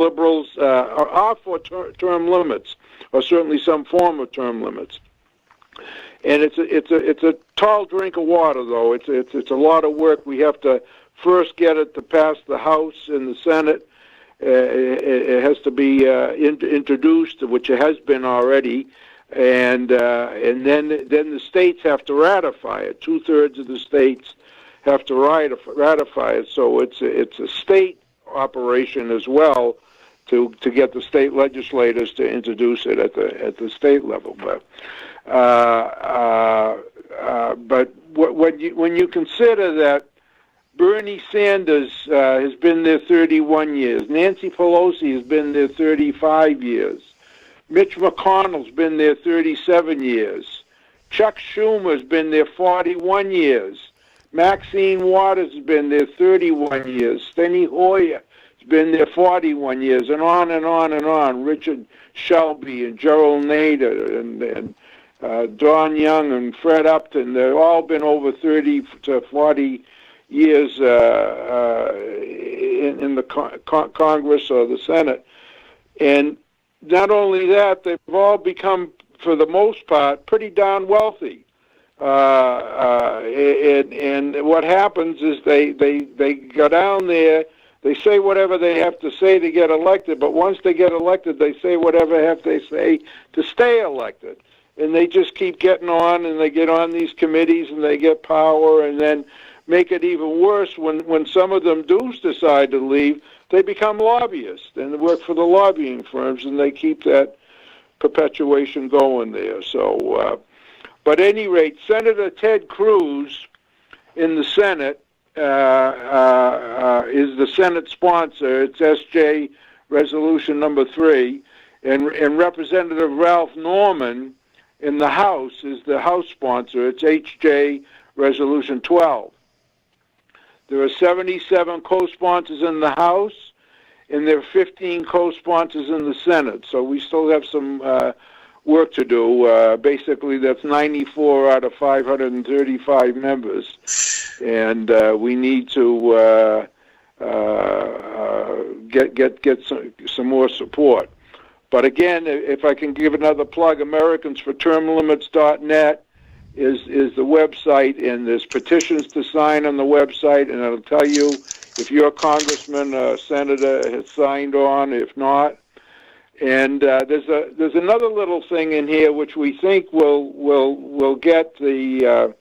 liberals are for term limits, or certainly some form of term limits. And it's a tall drink of water, though. It's a lot of work. We have to first get it to pass the House and the Senate. It has to be introduced, which it has been already, and then the states have to ratify it. 2/3 of the states have to ratify it. So it's a state operation as well to get the state legislators to introduce it at the state level. But when you consider that Bernie Sanders has been there 31 years, Nancy Pelosi has been there 35 years, Mitch McConnell's been there 37 years, Chuck Schumer's been there 41 years, Maxine Waters has been there 31 years, Steny Hoyer has been there 41 years, and on and on and on. Richard Shelby and Gerald Nader and Don Young and Fred Upton, they've all been over 30 to 40 years in the Congress or the Senate. And not only that, they've all become, for the most part, pretty darn wealthy. And what happens is they go down there, they say whatever they have to say to get elected, but once they get elected, they say whatever have they say to stay elected. And they just keep getting on, and they get on these committees, and they get power, and then make it even worse when some of them do decide to leave, they become lobbyists, and they work for the lobbying firms, and they keep that perpetuation going there. So, but at any rate, Senator Ted Cruz in the Senate is the Senate sponsor. It's SJ Resolution number 3, and Representative Ralph Norman in the House is the House sponsor. It's HJ Resolution 12. There are 77 co-sponsors in the House, and there are 15 co-sponsors in the Senate. So we still have some work to do. Basically, that's 94 out of 535 members, and we need to get some more support. But again, if I can give another plug, AmericansForTermLimits.net is the website, and there's petitions to sign on the website, and it'll tell you if your congressman or senator has signed on, if not. And there's another little thing in here which we think will get the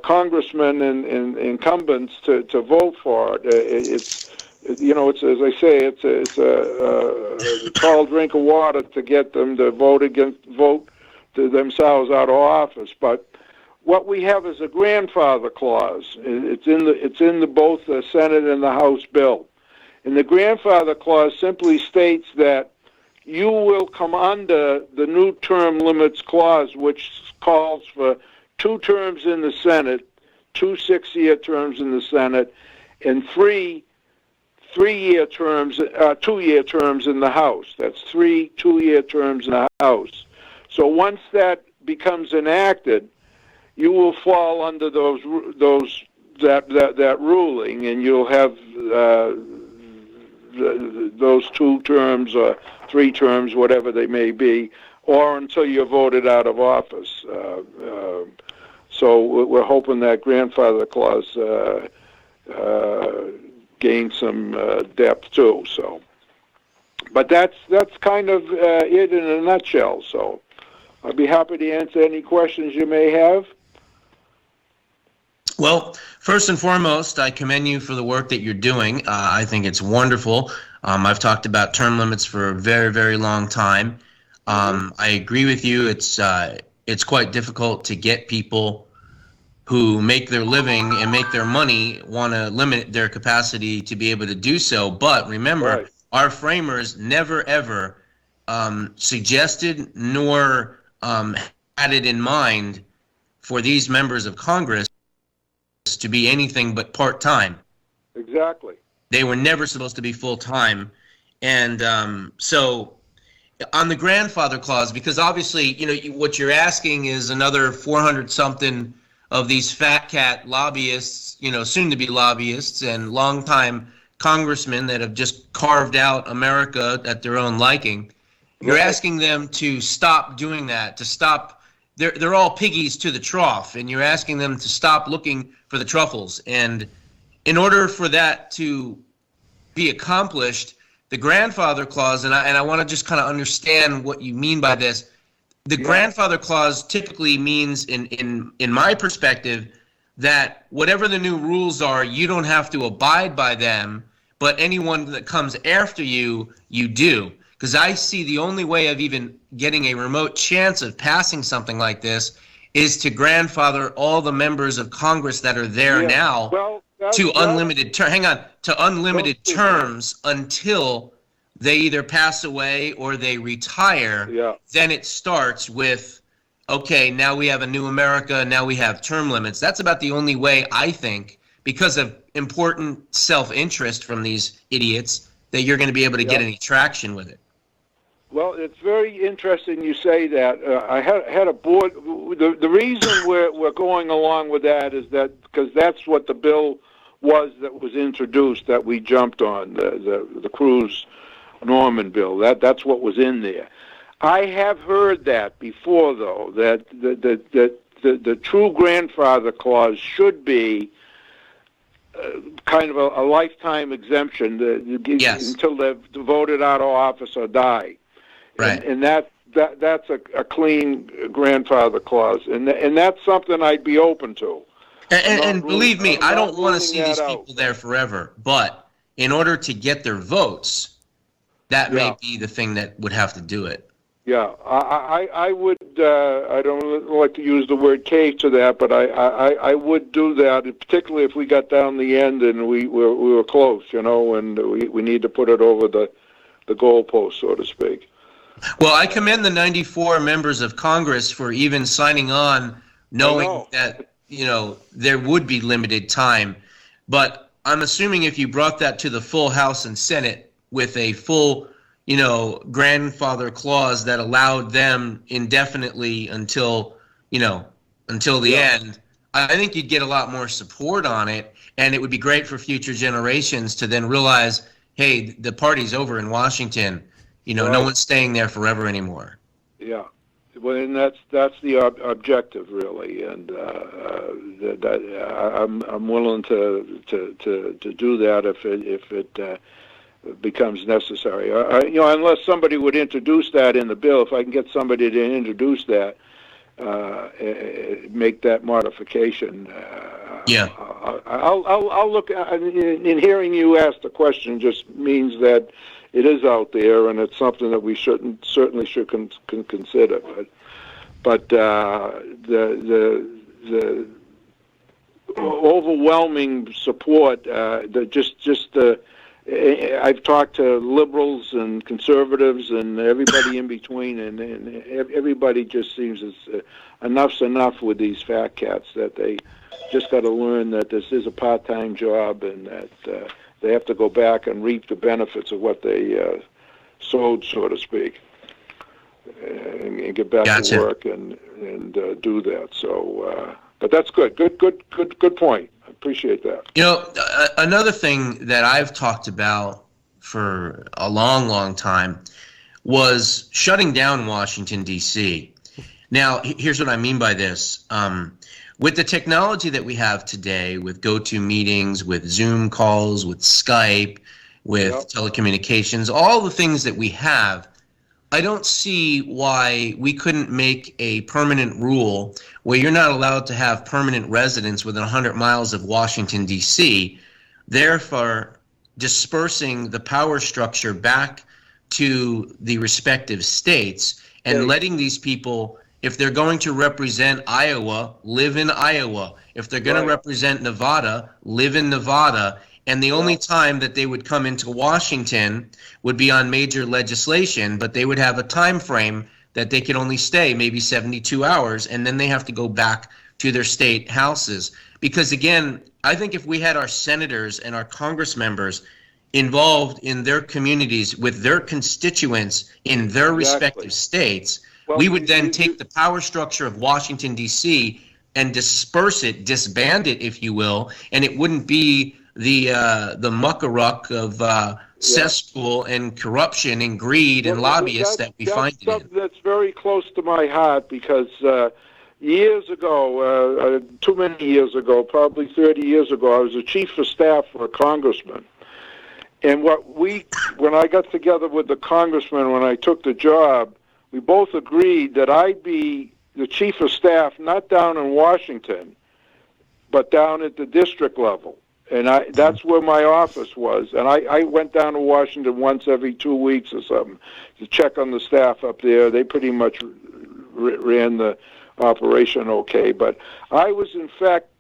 congressmen and incumbents to vote for it. It's as I say, it's a tall drink of water to get them to vote themselves out of office. But what we have is a grandfather clause. It's in both the Senate and the House bill, and the grandfather clause simply states that you will come under the new term limits clause, which calls for 2 terms in the Senate, 2 6-year terms in the Senate, and 3 2-year terms in the House. That's 3 2-year terms in the House. So once that becomes enacted, you will fall under that ruling, and you'll have those 2 terms or 3 terms, whatever they may be, or until you're voted out of office. So we're hoping that grandfather clause gain some depth too. So, but that's kind of it in a nutshell. So, I'll be happy to answer any questions you may have. Well, first and foremost, I commend you for the work that you're doing. I think it's wonderful. I've talked about term limits for a very, very long time. I agree with you. It's quite difficult to get people who make their living and make their money want to limit their capacity to be able to do so. But remember, our framers never, ever suggested nor had it in mind for these members of Congress to be anything but part-time. Exactly. They were never supposed to be full-time. And so on the grandfather clause, because obviously, what you're asking is another 400-something of these fat cat lobbyists, soon to be lobbyists and longtime congressmen that have just carved out America at their own liking. You're Right. asking them to stop doing that, to stop. They're all piggies to the trough, and you're asking them to stop looking for the truffles. And in order for that to be accomplished, the grandfather clause, and I want to just kind of understand what you mean by this. The grandfather clause typically means, in my perspective, that whatever the new rules are, you don't have to abide by them, but anyone that comes after you, you do. Because I see the only way of even getting a remote chance of passing something like this is to grandfather all the members of Congress that are there now Well, to unlimited terms until they either pass away or they retire. Yeah. Then it starts with, okay, now we have a new America, now we have term limits. That's about the only way, I think, because of important self-interest from these idiots, that you're going to be able to get any traction with it. Well, it's very interesting you say that. I had a board. The reason we're going along with that is that because that's what the bill was that was introduced that we jumped on, the Cruz Norman bill. That's what was in there. I have heard that before, though, that the true grandfather clause should be kind of a lifetime exemption until they're voted out of office or die. Right. And that's a clean grandfather clause, and that's something I'd be open to. And believe me, I don't want to see these people there forever. But in order to get their votes, that may be the thing that would have to do it. Yeah, I would. I don't like to use the word cave to that, but I would do that, particularly if we got down the end and we were close, and we need to put it over the goalpost, so to speak. Well, I commend the 94 members of Congress for even signing on, knowing that, there would be limited time. But I'm assuming if you brought that to the full House and Senate with a full, grandfather clause that allowed them indefinitely until the end, I think you'd get a lot more support on it. And it would be great for future generations to then realize, hey, the party's over in Washington. No one's staying there forever anymore. Yeah, well, and that's the objective, really, and I'm willing to do that if it becomes necessary. Unless somebody would introduce that in the bill, if I can get somebody to introduce that, make that modification. I'll look. In hearing you ask the question, just means that it is out there, and it's something that we certainly should consider. But the overwhelming support, I've talked to liberals and conservatives and everybody in between, and everybody just seems enough's enough with these fat cats, that they just got to learn that this is a part-time job, and that they have to go back and reap the benefits of what they sowed, so to speak, and get back to work and do that. So, but that's good. Good point. I appreciate that. Another thing that I've talked about for a long time was shutting down Washington, D.C. Now, here's what I mean by this. With the technology that we have today, with GoToMeetings, with Zoom calls, with Skype, with telecommunications, all the things that we have, I don't see why we couldn't make a permanent rule where you're not allowed to have permanent residence within 100 miles of Washington, D.C., therefore dispersing the power structure back to the respective states and letting these people, if they're going to represent Iowa, live in Iowa. If they're going to represent Nevada, live in Nevada. And the only time that they would come into Washington would be on major legislation, but they would have a time frame that they could only stay maybe 72 hours, and then they have to go back to their state houses. Because, again, I think if we had our senators and our Congress members involved in their communities with their constituents in their respective states, we would then take the power structure of Washington, D.C. and disperse it, disband it, if you will, and it wouldn't be the muckaruck of cesspool and corruption and greed and lobbyists that we find it in. That's something that's very close to my heart because years ago, too many years ago, probably 30 years ago, I was the chief of staff for a congressman. And when I got together with the congressman when I took the job, we both agreed that I'd be the chief of staff not down in Washington, but down at the district level. And that's where my office was. And I went down to Washington once every 2 weeks or something to check on the staff up there. They pretty much ran the operation okay. But I was, in effect,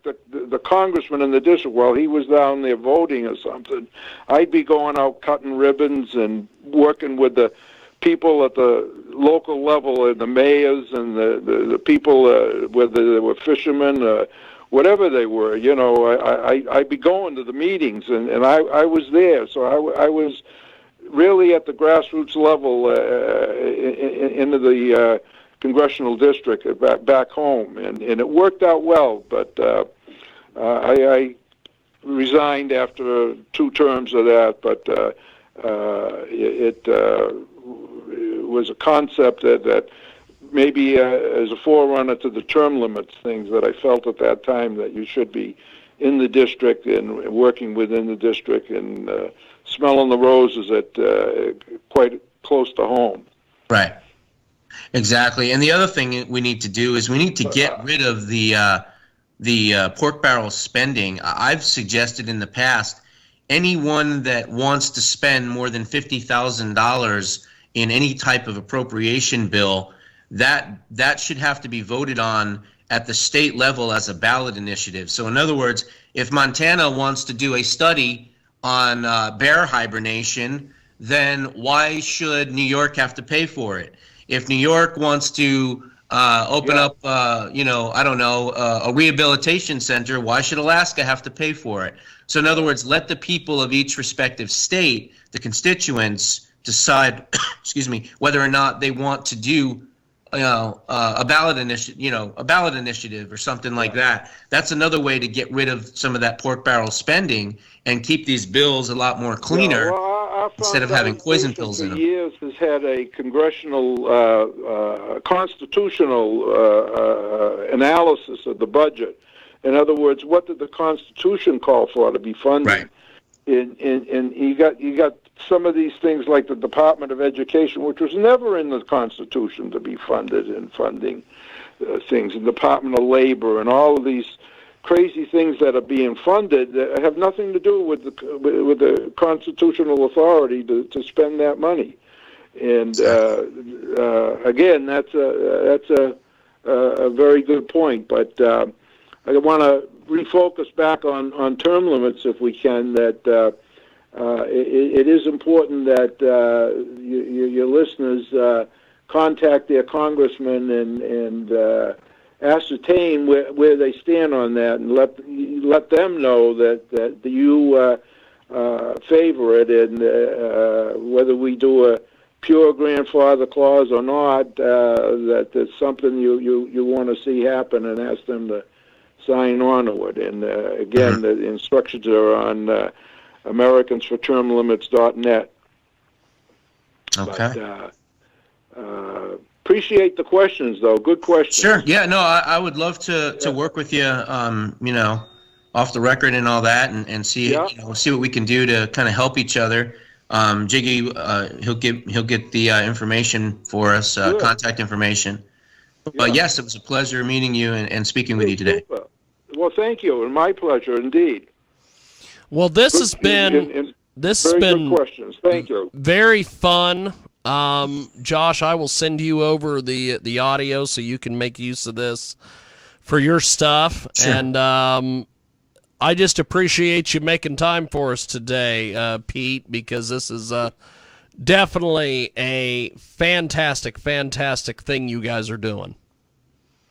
the congressman in the district. While he was down there voting or something, I'd be going out cutting ribbons and working with the people at the local level and the mayors and the people, whether they were fishermen, whatever they were, I'd be going to the meetings, and I was there. So I was really at the grassroots level into the congressional district back home, and it worked out well. But I resigned after 2 terms of that, but it was a concept that maybe as a forerunner to the term limits things that I felt at that time, that you should be in the district and working within the district and smelling the roses at quite close to home. Right. Exactly. And the other thing we need to do is we need to get rid of the pork barrel spending. I've suggested in the past, anyone that wants to spend more than $50,000 in any type of appropriation bill, that should have to be voted on at the state level as a ballot initiative. So in other words, if Montana wants to do a study on bear hibernation, then why should New York have to pay for it? If New York wants to open up, a rehabilitation center, why should Alaska have to pay for it? So in other words, let the people of each respective state, the constituents, decide, whether or not they want to do a ballot initiative or something like that. That's another way to get rid of some of that pork barrel spending and keep these bills a lot more cleaner instead of having poison pills in them. For years has had a congressional, constitutional analysis of the budget. In other words, what did the Constitution call for to be funded? Right. And you got some of these things like the Department of Education, which was never in the Constitution to be funded, and funding things, the Department of Labor, and all of these crazy things that are being funded that have nothing to do with the constitutional authority to spend that money. And again, that's a very good point. But I want to refocus back on term limits if we can. That it is important that your listeners contact their congressman and ascertain where they stand on that, and let them know that you favor it, and whether we do a pure grandfather clause or not, that there's something you want to see happen, and ask them to sign on to it. And again, the instructions are on AmericansForTermLimits.net. Okay. But, appreciate the questions, though. Good questions. Sure. Yeah. No, I would love to work with you. Off the record and all that, and see see what we can do to kind of help each other. Jiggy, he'll get the information for us, contact information. But yes, it was a pleasure meeting you and speaking with you today. Super. Well, thank you, and my pleasure indeed. Well, this has been good questions. Thank you. Very fun. Josh, I will send you over the audio so you can make use of this for your stuff. Sure. And I just appreciate you making time for us today, Pete, because this is definitely a fantastic, fantastic thing you guys are doing.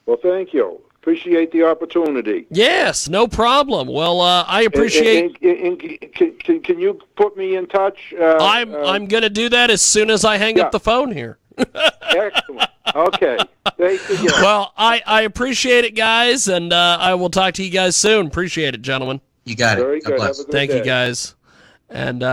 Well, thank you. Appreciate the opportunity. Yes, no problem. Well, I appreciate. Can you put me in touch? I'm going to do that as soon as I hang up the phone here. Excellent. Okay. Thanks again. Well, I appreciate it, guys, and I will talk to you guys soon. Appreciate it, gentlemen. You got it. Very God good. bless. Have a good Thank day. you, guys. And